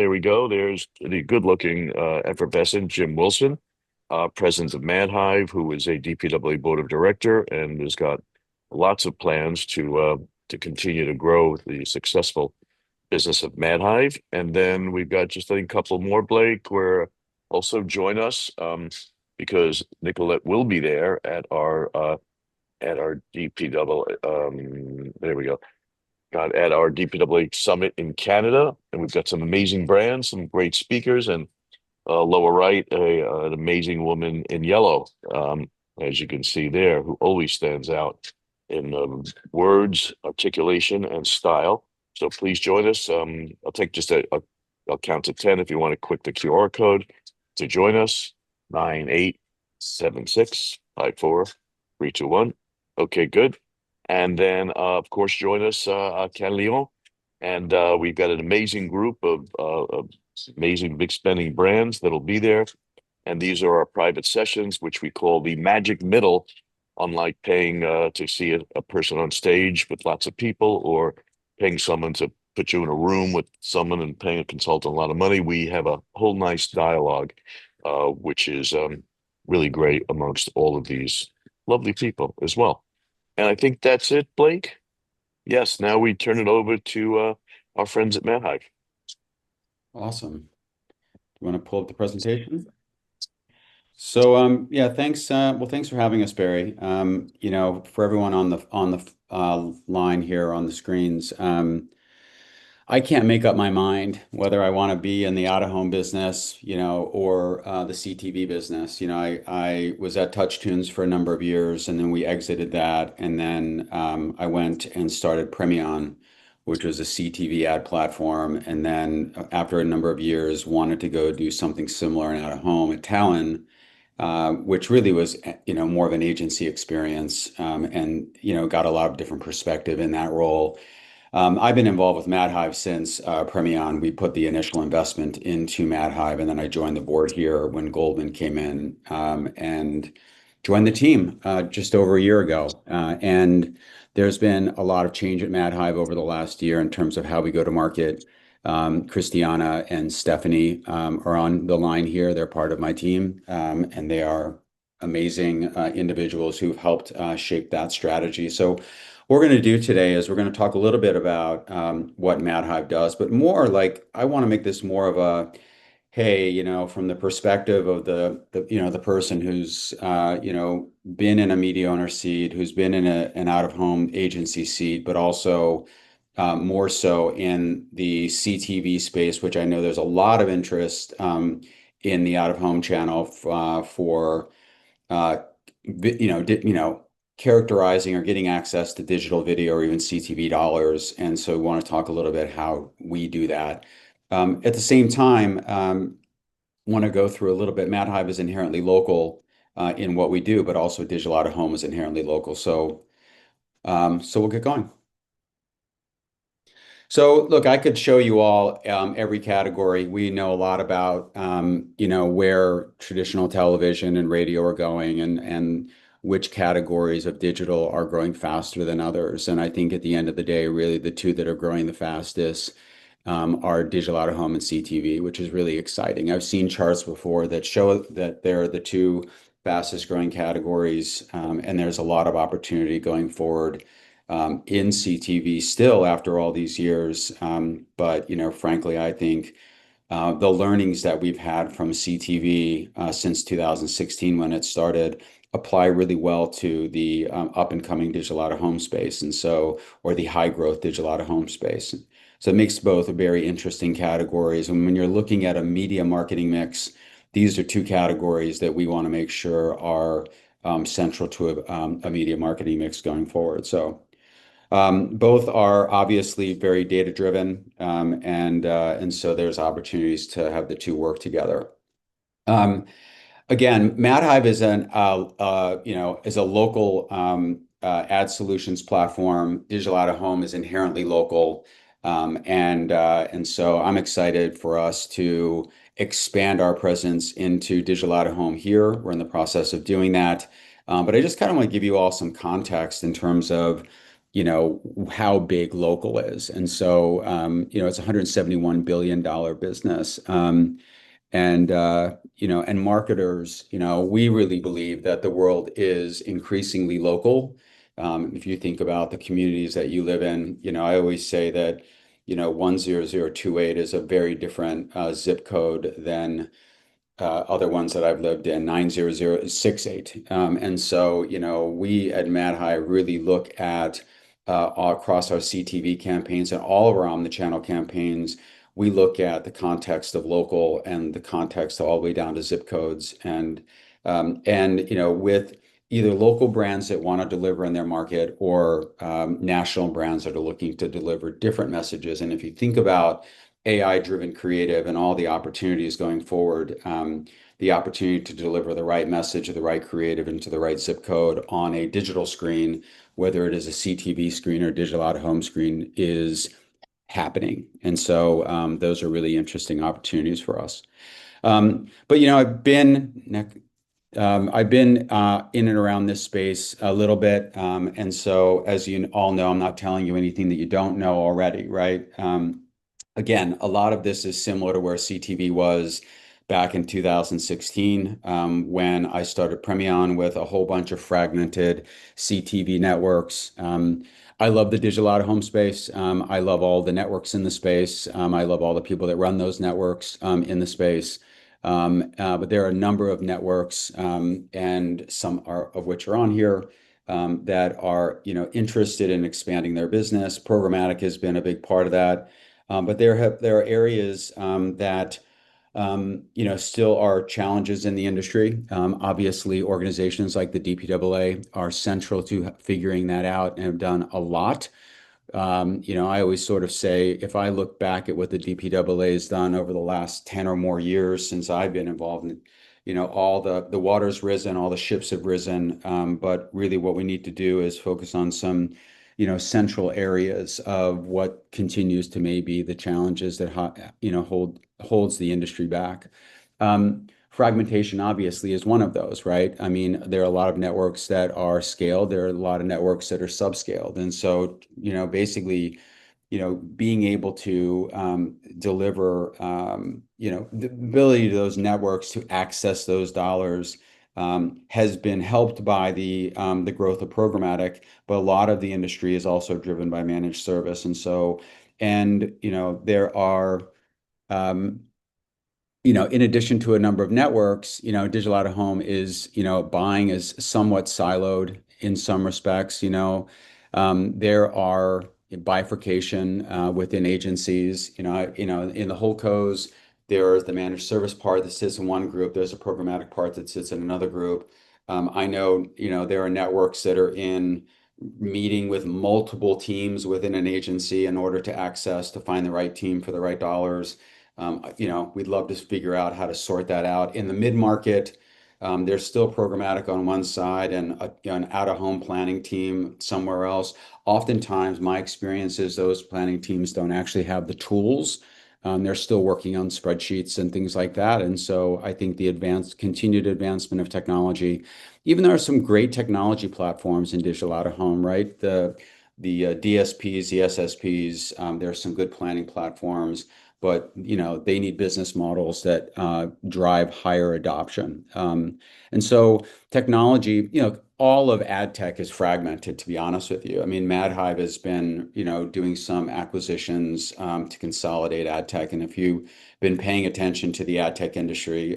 There we go. There's the good-looking, effervescent Jim Wilson, president of Madhive, who is a DPW board of director and has got lots of plans to continue to grow the successful business of Madhive. And then we've got just I think a couple more, Blake, where also join us because Nicolette will be there at our DPW. There we go. Got at our DPW summit in Canada, and we've got some amazing brands, some great speakers, and lower right, an amazing woman in yellow, as you can see there, who always stands out in words, articulation, and style. So please join us. I'll take just I'll count to 10 if you want to click the QR code to join us. 9, 8, 7, 6, 5, 4, 3, 2, 1. Okay, good. And then, of course, join us at Can Lyon. And we've got an amazing group of amazing big spending brands that'll be there. And these are our private sessions, which we call the magic middle, unlike paying to see a person on stage with lots of people or paying someone to put you in a room with someone and paying a consultant a lot of money. We have a whole nice dialogue, which is really great amongst all of these lovely people as well. And I think that's it, Blake. Yes, now we turn it over to our friends at Manhive. Awesome. You want to pull up the presentation? So yeah, thanks. Well, thanks for having us, Barry. For everyone on the line here on the screens, I can't make up my mind whether I want to be in the out-of-home business, or the CTV business. I was at TouchTunes for a number of years, and then we exited that, and then I went and started Premion, which was a CTV ad platform, and then after a number of years, wanted to go do something similar and out-of-home at Talon, which really was, more of an agency experience, and got a lot of different perspective in that role. I've been involved with Madhive since Premion. We put the initial investment into Madhive, and then I joined the board here when Goldman came in, and joined the team just over a year ago. And there's been a lot of change at Madhive over the last year in terms of how we go to market. Christiana and Stephanie are on the line here. They're part of my team, and they are amazing individuals who've helped shape that strategy. So what we're going to do today is we're going to talk a little bit about what Madhive does, but more like I want to make this more of a, hey, from the perspective of the person who's been in a media owner seat, who's been in an out-of-home agency seat, but also more so in the CTV space, which I know there's a lot of interest in the out-of-home channel for uh, characterizing or getting access to digital video or even CTV dollars. And so we want to talk a little bit how we do that. At the same time, want to go through a little bit. Madhive is inherently local in what we do, but also digital out of home is inherently local. So we'll get going. So look, I could show you all every category. We know a lot about where traditional television and radio are going and which categories of digital are growing faster than others. And I think at the end of the day, really the two that are growing the fastest are digital out of home and CTV, which is really exciting. I've seen charts before that show that they're the two fastest growing categories, and there's a lot of opportunity going forward in CTV still after all these years. But frankly, I think the learnings that we've had from CTV since 2016 when it started apply really well to the up and coming digital out of home space, or the high growth digital out of home space. So it makes both a very interesting categories. And when you're looking at a media marketing mix, these are two categories that we want to make sure are central to a media marketing mix going forward. So both are obviously very data driven, and so there's opportunities to have the two work together. Again, Madhive is a local ad solutions platform. Digital out of home is inherently local, and so I'm excited for us to expand our presence into digital out of home here. We're in the process of doing that, but I just kind of want to give you all some context in terms of how big local is. And so, it's a $171 billion business. And marketers, we really believe that the world is increasingly local. If you think about the communities that you live in, I always say that, 10028 is a very different zip code than other ones that I've lived in, 90068. And so, we at Madhive really look at across our CTV campaigns and all of our omnichannel campaigns, we look at the context of local and the context all the way down to zip codes and with either local brands that want to deliver in their market or national brands that are looking to deliver different messages. And if you think about AI-driven creative and all the opportunities going forward, the opportunity to deliver the right message or the right creative into the right zip code on a digital screen, whether it is a CTV screen or digital out-of-home screen, is happening. And so those are really interesting opportunities for us. But I've been in and around this space a little bit, and so as you all know, I'm not telling you anything that you don't know already, right? Again, a lot of this is similar to where CTV was back in 2016 when I started Premion with a whole bunch of fragmented CTV networks. I love the digital out-of-home space. I love all the networks in the space. I love all the people that run those networks in the space. But there are a number of networks, and some of which are on here, that are, interested in expanding their business. Programmatic has been a big part of that. But there are areas that still are challenges in the industry. Obviously, organizations like the DPAA are central to figuring that out and have done a lot. I always sort of say, if I look back at what the DPAA has done over the last 10 or more years since I've been involved in, all the water's risen, all the ships have risen. But really what we need to do is focus on some, central areas of what continues to maybe the challenges that, holds the industry back. Fragmentation obviously is one of those, right? I mean, there are a lot of networks that are scaled. There are a lot of networks that are subscaled. And so, basically, being able to deliver, the ability to those networks to access those dollars has been helped by the growth of programmatic, but a lot of the industry is also driven by managed service. And so, there are in addition to a number of networks, digital out of home is, buying is somewhat siloed in some respects. There are bifurcation within agencies. In the holdcos, there's the managed service part that sits in one group. There's a programmatic part that sits in another group. I know, there are networks that are in meeting with multiple teams within an agency in order to access to find the right team for the right dollars. We'd love to figure out how to sort that out. In the mid-market, there's still programmatic on one side and an out-of-home planning team somewhere else. Oftentimes, my experience is those planning teams don't actually have the tools. They're still working on spreadsheets and things like that. And so I think the continued advancement of technology, even there are some great technology platforms in digital out-of-home, right? The DSPs, the SSPs, there are some good planning platforms, but they need business models that drive higher adoption. And so technology, all of ad tech is fragmented, to be honest with you. I mean, Madhive has been, doing some acquisitions to consolidate ad tech. And if you've been paying attention to the ad tech industry,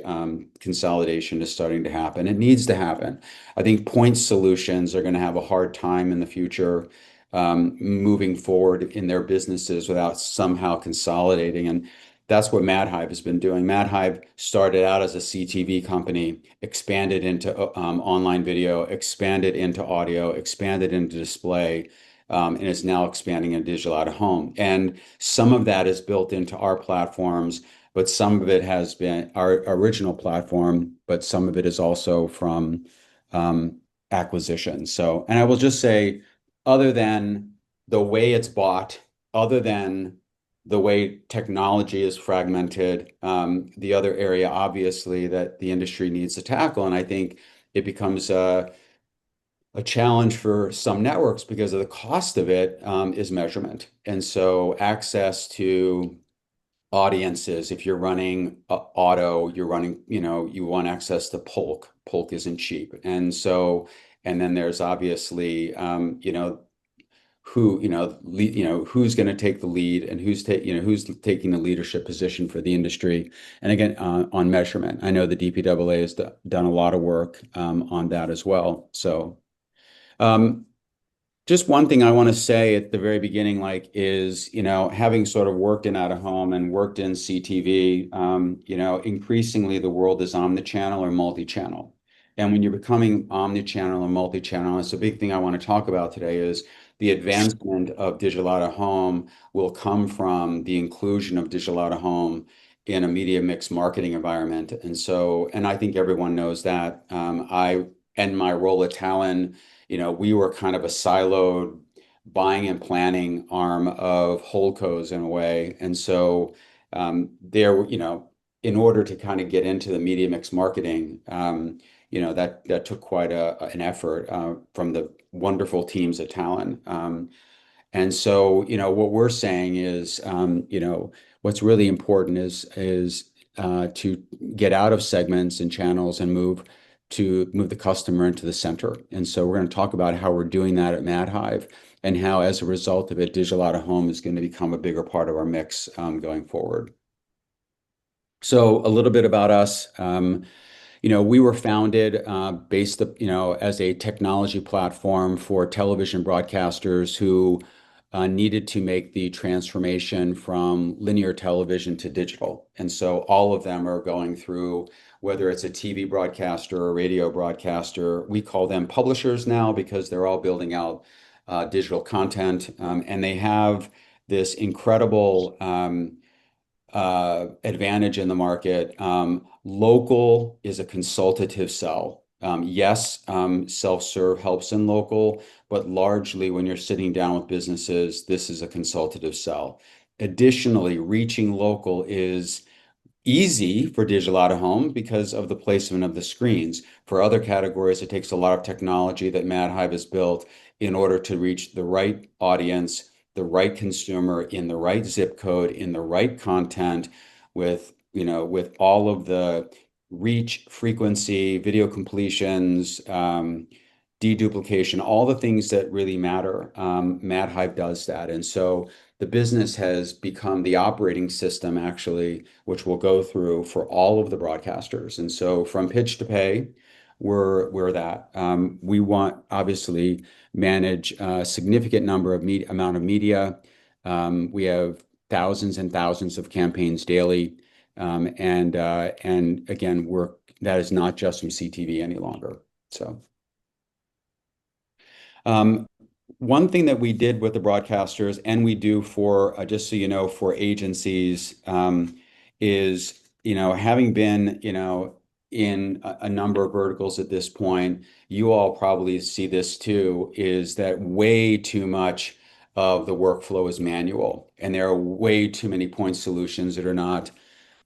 consolidation is starting to happen. It needs to happen. I think point solutions are going to have a hard time in the future moving forward in their businesses without somehow consolidating. And that's what Madhive has been doing. Madhive started out as a CTV company, expanded into online video, expanded into audio, expanded into display, and is now expanding in digital out of home. And some of that is built into our platforms, but some of it has been our original platform, but some of it is also from acquisition. So, and I will just say, other than the way it's bought, other than the way technology is fragmented, the other area, obviously, that the industry needs to tackle, and I think it becomes a challenge for some networks because of the cost of it is measurement. And so access to audiences, if you're running auto, you're running, you want access to Polk. Polk isn't cheap. And so, and then there's obviously, who's going to take the lead and who's taking the leadership position for the industry. And again, on measurement, I know the DPAA has done a lot of work on that as well. So, um, just one thing I want to say at the very beginning, like, is, having sort of worked in out of home and worked in CTV, increasingly the world is omnichannel or multi-channel. And when you're becoming omnichannel or multi-channel, it's a big thing I want to talk about today is the advancement of digital out of home will come from the inclusion of digital out of home in a media mix marketing environment. And so, and I think everyone knows that. And my role at Talon, we were kind of a siloed buying and planning arm of holdcos in a way. And so in order to kind of get into the media mix marketing, that took quite an effort from the wonderful teams at Talon. And so, what we're saying is, what's really important is to get out of segments and channels and move the customer into the center. And so we're going to talk about how we're doing that at Madhive and how, as a result of it, digital out of home is going to become a bigger part of our mix going forward. So a little bit about us. We were founded based, as a technology platform for television broadcasters who needed to make the transformation from linear television to digital. And so all of them are going through, whether it's a TV broadcaster or a radio broadcaster, we call them publishers now because they're all building out digital content. And they have this incredible advantage in the market. Local is a consultative sell. Yes, self-serve helps in local, but largely when you're sitting down with businesses, this is a consultative sell. Additionally, reaching local is easy for digital out of home because of the placement of the screens. For other categories, it takes a lot of technology that Madhive has built in order to reach the right audience, the right consumer in the right zip code, in the right content with all of the reach, frequency, video completions, deduplication, all the things that really matter. Madhive does that. And so the business has become the operating system, actually, which we'll go through for all of the broadcasters. And so from pitch to pay, we're that. We want, obviously, manage a significant number of amount of media. We have thousands and thousands of campaigns daily. And again, that is not just from CTV any longer. So. Um, One thing that we did with the broadcasters, and we do for, just so you know, for agencies, is, having been, in a number of verticals at this point, you all probably see this too, is that way too much of the workflow is manual, and there are way too many point solutions that are not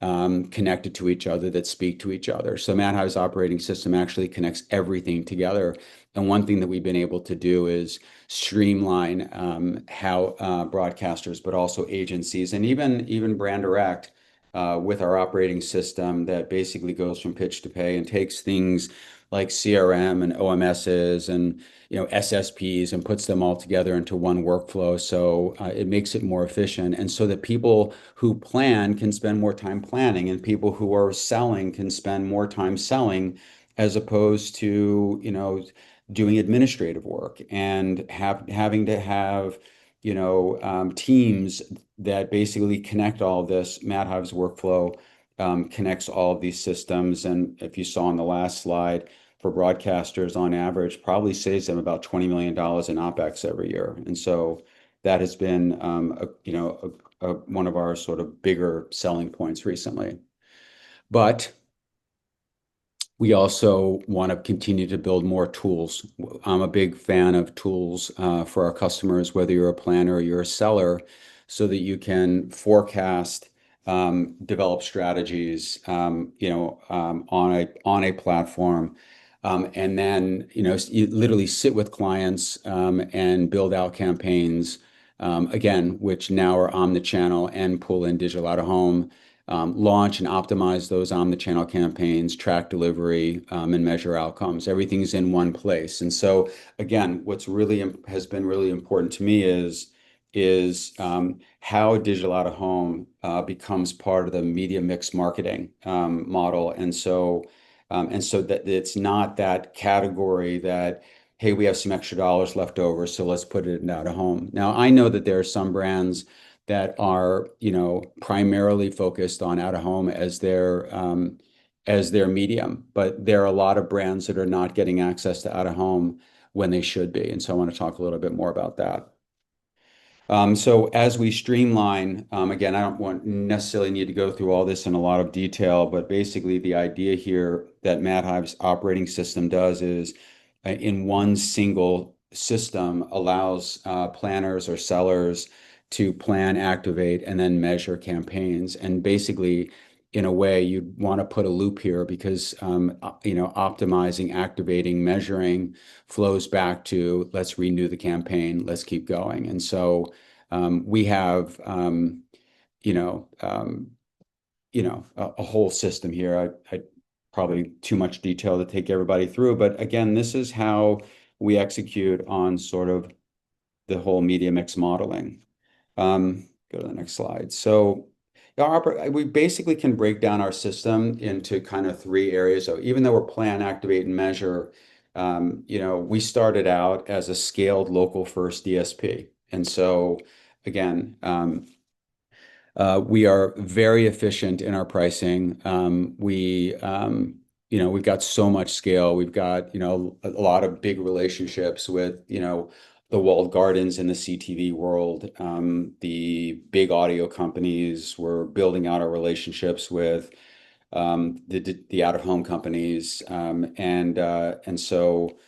connected to each other, that speak to each other. So Madhive's operating system actually connects everything together. And one thing that we've been able to do is streamline how broadcasters, but also agencies, and even brand direct, with our operating system that basically goes from pitch to pay and takes things like CRM and OMSs and SSPs and puts them all together into one workflow. So it makes it more efficient, and so that people who plan can spend more time planning, and people who are selling can spend more time selling, as opposed to doing administrative work and having to have teams that basically connect all of this. Madhive's workflow connects all of these systems, and if you saw on the last slide, for broadcasters on average, probably saves them about $20 million in OpEx every year. And so that has been one of our sort of bigger selling points recently. But we also want to continue to build more tools. I'm a big fan of tools for our customers, whether you're a planner or you're a seller, so that you can forecast, develop strategies, on a platform. And then, you literally sit with clients and build out campaigns, again, which now are omnichannel and pull in digital out of home, launch and optimize those omnichannel campaigns, track delivery, and measure outcomes. Everything's in one place. And so, again, what's really has been really important to me is how digital out of home becomes part of the media mix marketing model. And so that it's not that category that, hey, we have some extra dollars left over, so let's put it in out of home. Now, I know that there are some brands that are, primarily focused on out of home as their medium, but there are a lot of brands that are not getting access to out of home when they should be. And so I want to talk a little bit more about that. So as we streamline, again, I don't want necessarily need to go through all this in a lot of detail, but basically the idea here that Madhive's operating system does is in one single system allows planners or sellers to plan, activate, and then measure campaigns. And basically, in a way, you'd want to put a loop here because optimizing, activating, measuring flows back to let's renew the campaign, let's keep going. And so we have you know um, a whole system here. I probably too much detail to take everybody through, but again, this is how we execute on sort of the whole media mix modeling. Go to the next slide. So we basically can break down our system into kind of three areas. So even though we're plan, activate, and measure, we started out as a scaled local first DSP. And so again, we are very efficient in our pricing. We've got so much scale. We've got, a lot of big relationships with, the walled gardens in the CTV world, the big audio companies. We're building out our relationships with the out-of-home companies, and so.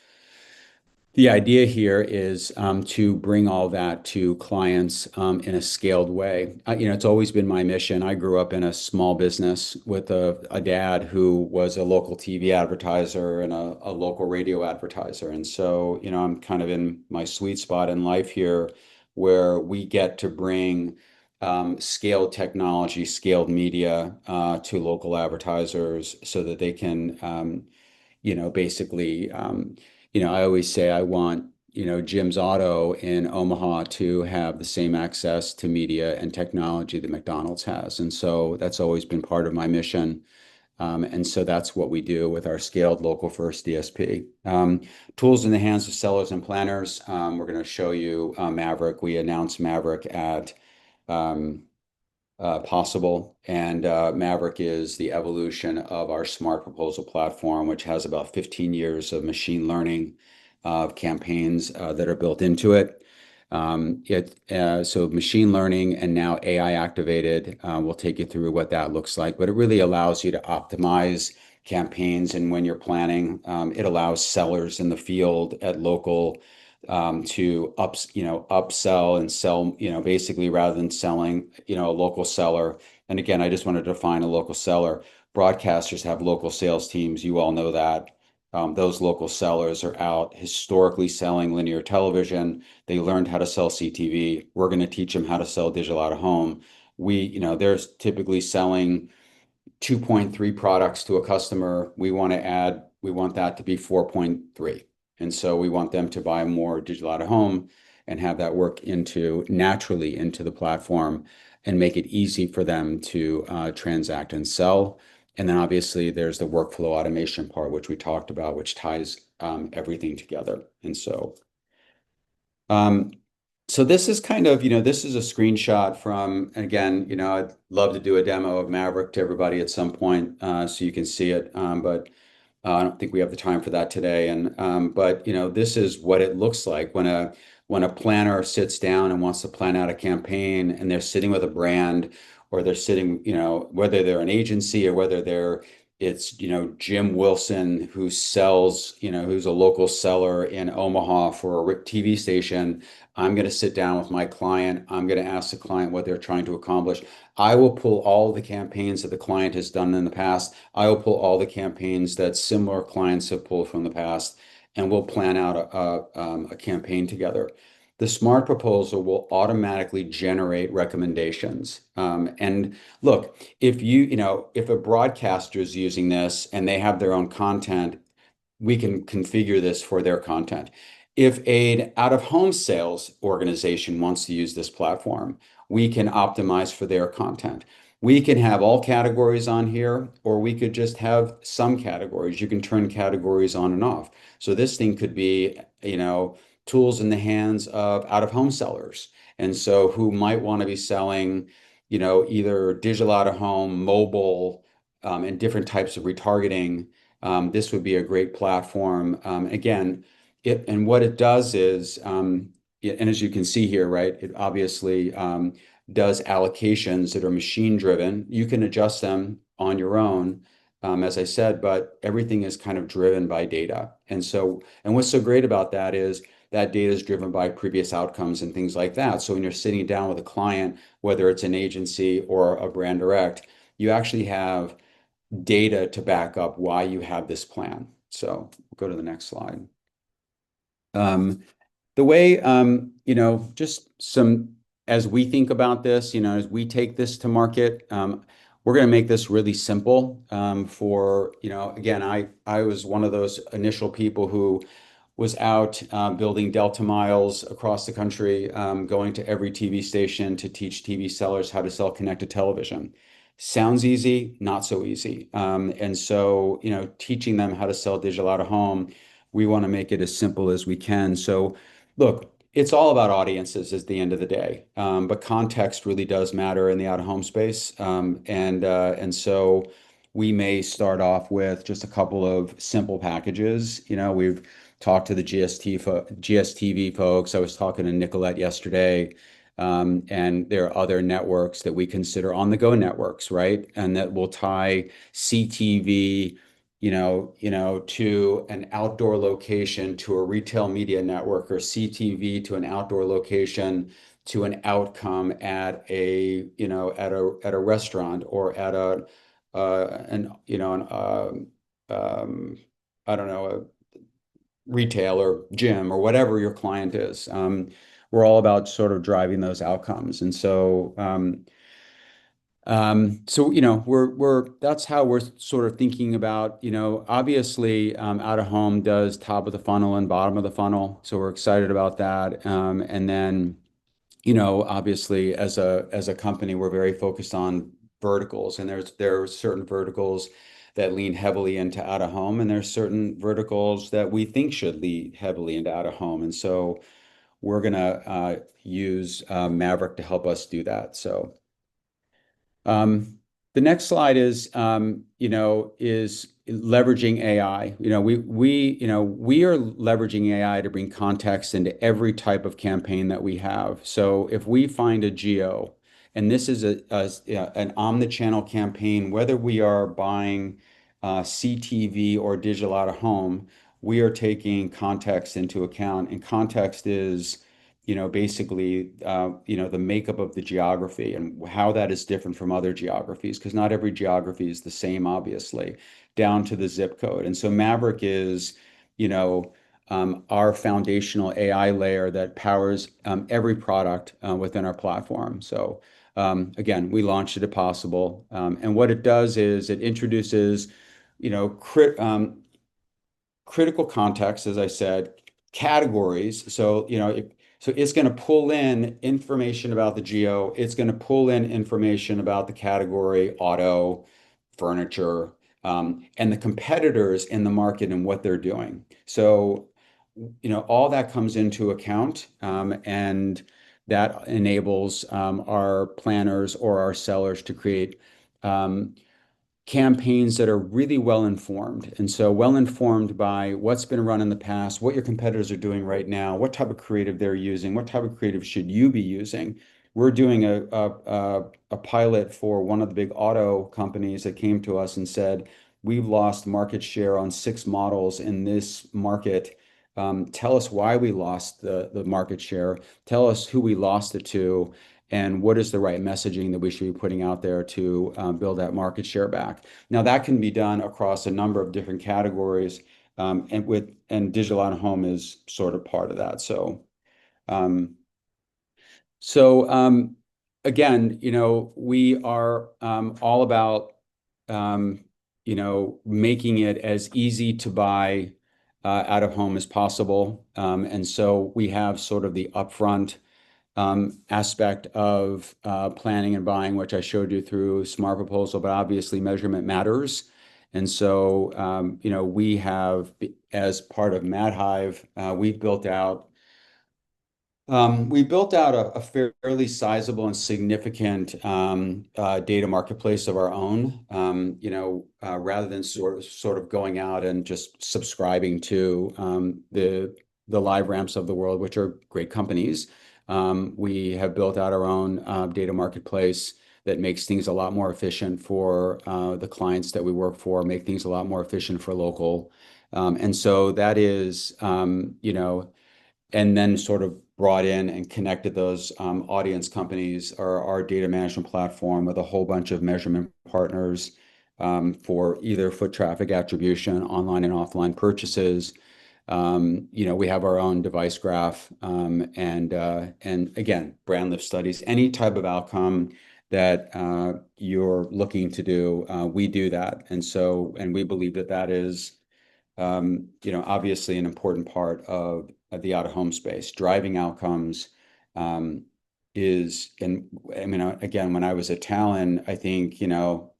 The idea here is to bring all that to clients in a scaled way. It's always been my mission. I grew up in a small business with a dad who was a local TV advertiser and a local radio advertiser. And so, I'm kind of in my sweet spot in life here where we get to bring scaled technology, scaled media to local advertisers so that they can basically, I always say I want, Jim's Auto in Omaha to have the same access to media and technology that McDonald's has. And so that's always been part of my mission. And so that's what we do with our scaled local first DSP. Tools in the hands of sellers and planners. We're going to show you Maverick. We announced Maverick at um, Possible. And Maverick is the evolution of our smart proposal platform, which has about 15 years of machine learning campaigns that are built into it. So machine learning and now AI activated. We'll take you through what that looks like, but it really allows you to optimize campaigns. And when you're planning, it allows sellers in the field at local to upsell and sell, basically rather than selling, a local seller. And again, I just wanted to define a local seller. Broadcasters have local sales teams. You all know that. Those local sellers are out historically selling linear television. They learned how to sell CTV. We're going to teach them how to sell digital out of home. They're typically selling 2.3 products to a customer. We want that to be 4.3. And so we want them to buy more digital out of home and have that work naturally into the platform and make it easy for them to transact and sell. And then obviously there's the workflow automation part, which we talked about, which ties everything together. And um, so this is kind of, this is a screenshot from, and again, I'd love to do a demo of Maverick to everybody at some point so you can see it. But I don't think we have the time for that today. But this is what it looks like when a planner sits down and wants to plan out a campaign, and they're sitting with a brand, or they're sitting, whether they're an agency or whether they're it's, Jim Wilson who sells, who's a local seller in Omaha for a TV station. I'm going to sit down with my client. I'm going to ask the client what they're trying to accomplish. I will pull all the campaigns that the client has done in the past. I will pull all the campaigns that similar clients have pulled from the past, and we'll plan out a campaign together. The smart proposal will automatically generate recommendations. And look, if a broadcaster is using this and they have their own content, we can configure this for their content. If an out-of-home sales organization wants to use this platform, we can optimize for their content. We can have all categories on here, or we could just have some categories. You can turn categories on and off. So this thing could be, tools in the hands of out-of-home sellers. And so who might want to be selling, either digital out-of-home, mobile, and different types of retargeting. This would be a great platform. Again, what it does is, and as you can see here, right, it obviously does allocations that are machine driven. You can adjust them on your own, as I said, but everything is kind of driven by data. And what's so great about that is that data is driven by previous outcomes and things like that. So when you're sitting down with a client, whether it's an agency or a brand direct, you actually have data to back up why you have this plan. So go to the next slide. Um, the way, just some, as we think about this, as we take this to market, we're going to make this really simple for, again, I was one of those initial people who was out building Delta miles across the country, going to every TV station to teach TV sellers how to sell connected television. Sounds easy, not so easy. And so, teaching them how to sell digital out of home, we want to make it as simple as we can. So, look, it's all about audiences at the end of the day, but context really does matter in the out of home space. And so we may start off with just a couple of simple packages. We've talked to the GSTV folks. I was talking to Nicolette yesterday. And there are other networks that we consider on-the-go networks, right? And that will tie CTV, to an outdoor location, to a retail media network, or CTV to an outdoor location, to an outcome at a restaurant, or at I don't know, a retail or gym, or whatever your client is. We're all about sort of driving those outcomes. And so, we're that's how we're sort of thinking about, obviously, out of home does top of the funnel and bottom of the funnel. So we're excited about that. And then, obviously, as a company, we're very focused on verticals, and there are certain verticals that lean heavily into out of home, and there's certain verticals that we think should lean heavily into out of home. And so we're gonna use Maverick to help us do that. So. Um, the next slide is leveraging AI. We are leveraging AI to bring context into every type of campaign that we have. So if we find a geo, and this is an omni-channel campaign, whether we are buying CTV or digital out of home, we are taking context into account. And context is basically, the makeup of the geography and how that is different from other geographies, because not every geography is the same, obviously, down to the zip code. And so Maverick is, our foundational AI layer that powers every product within our platform. So again, we launched it at Possible. And what it does is it introduces, you know, crit, critical context, as I said, categories. So, so it's going to pull in information about the geo. It's going to pull in information about the category, auto, furniture, and the competitors in the market and what they're doing. So, all that comes into account, and that enables our planners or our sellers to create campaigns that are really well informed. And so well informed by what's been run in the past, what your competitors are doing right now, what type of creative they're using, what type of creative should you be using. We're doing a pilot for one of the big auto companies that came to us and said, we've lost market share on 6 models in this market. Tell us why we lost the market share. Tell us who we lost it to, and what is the right messaging that we should be putting out there to build that market share back. Now, that can be done across a number of different categories, and digital out of home is sort of part of that. Um, so again, we are all about making it as easy to buy out of home as possible. And so we have sort of the upfront aspect of planning and buying, which I showed you through Smart Proposal, but obviously measurement matters. And so, we have, as part of Madhive, we built out a fairly sizable and significant data marketplace of our own. Rather than sort of going out and just subscribing to the LiveRamps of the world, which are great companies. We have built out our own data marketplace that makes things a lot more efficient for the clients that we work for, make things a lot more efficient for local. And so that is, and then sort of brought in and connected those audience companies or our data management platform with a whole bunch of measurement partners for either foot traffic attribution, online and offline purchases. We have our own device graph, and again, brand lift studies. Any type of outcome that you're looking to do, we do that. And we believe that that is obviously an important part of the out-of-home space. Driving outcomes and I mean, again, when I was at Talon, I think,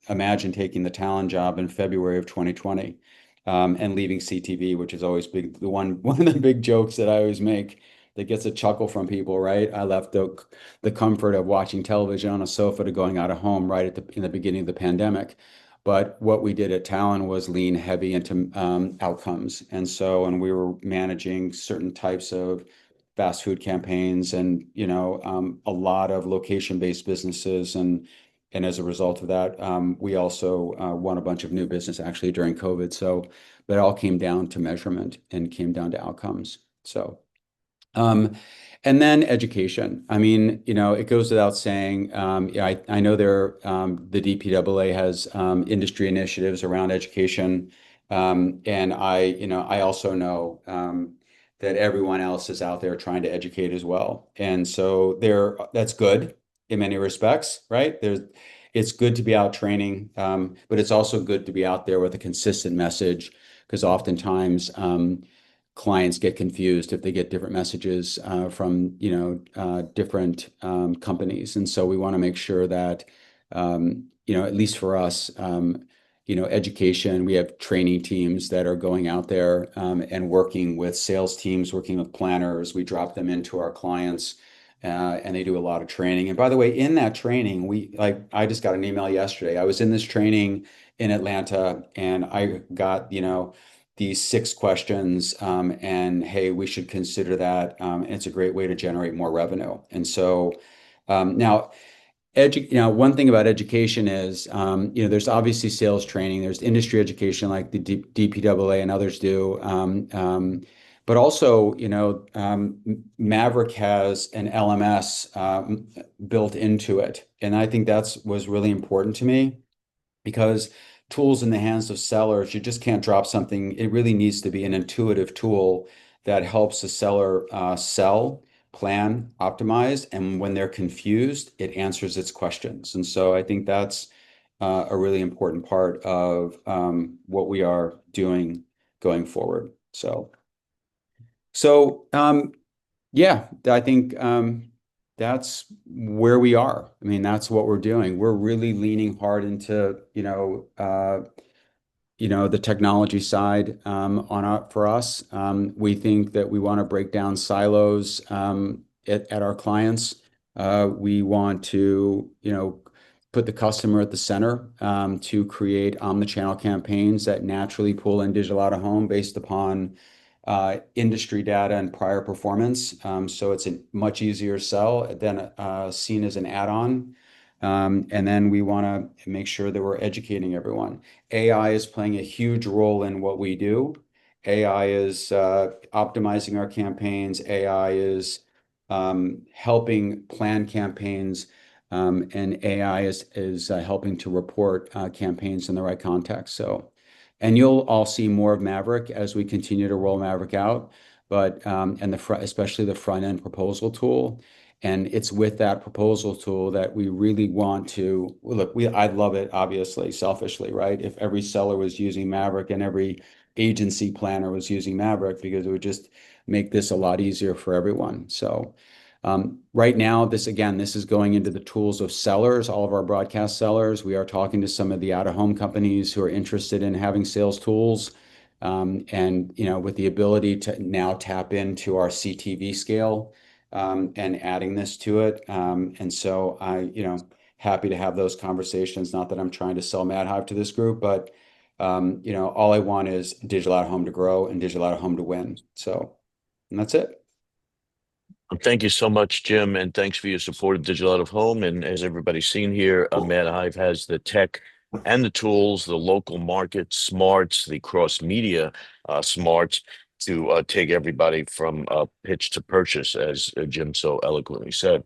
imagine taking the Talon job in February of 2020, and leaving CTV, which is always big. One of the big jokes that I always make that gets a chuckle from people, right? I left the comfort of watching television on a sofa to going out of home right in the beginning of the pandemic. But what we did at Talon was lean heavy into outcomes. And we were managing certain types of fast food campaigns and, a lot of location-based businesses. And as a result of that, we also won a bunch of new business actually during COVID. So that all came down to measurement and came down to outcomes. Um, and then education. I mean, it goes without saying. I know the DPAA has industry initiatives around education, and I also know that everyone else is out there trying to educate as well. And so that's good in many respects, right? It's good to be out training, but it's also good to be out there with a consistent message because oftentimes clients get confused if they get different messages from different companies. And so we want to make sure that at least for us, education, we have training teams that are going out there and working with sales teams, working with planners. We drop them into our clients. And they do a lot of training. And by the way, in that training, I just got an email yesterday. I was in this training in Atlanta, and I got these 6 questions, and hey, we should consider that. And it's a great way to generate more revenue. And so now, one thing about education is, there's obviously sales training, there's industry education like the DPAA and others do. But also, Maverick has an LMS built into it. And I think was really important to me because tools in the hands of sellers, you just can't drop something. It really needs to be an intuitive tool that helps the seller sell, plan, optimize, and when they're confused, it answers its questions. And so I think that's a really important part of what we are doing going forward. So yeah, I think that's where we are. I mean, that's what we're doing. We're really leaning hard into, the technology side for us. We think that we want to break down silos at our clients. We want to, put the customer at the center to create omnichannel campaigns that naturally pull in digital out of home based upon industry data and prior performance. So it's a much easier sell than seen as an add-on. And then we want to make sure that we're educating everyone. AI is playing a huge role in what we do. AI is optimizing our campaigns. AI is helping plan campaigns, and AI is helping to report campaigns in the right context. So, and you'll all see more of Maverick as we continue to roll Maverick out, but and the front, especially the front end proposal tool. And it's with that proposal tool that we really want to look. I'd love it, obviously, selfishly, right? If every seller was using Maverick and every agency planner was using Maverick, because it would just make this a lot easier for everyone. So, right now, this is going into the tools of sellers, all of our broadcast sellers. We are talking to some of the out-of-home companies who are interested in having sales tools. And with the ability to now tap into our CTV scale, and adding this to it. And so happy to have those conversations. Not that I'm trying to sell Madhive to this group, but all I want is digital out of home to grow and digital out of home to win. So, and that's it. Thank you so much, Jim, and thanks for your support of Digital Out of Home. And as everybody's seen here, Mad Hive has the tech and the tools, the local market smarts, the cross media smarts to take everybody from pitch to purchase, as Jim so eloquently said.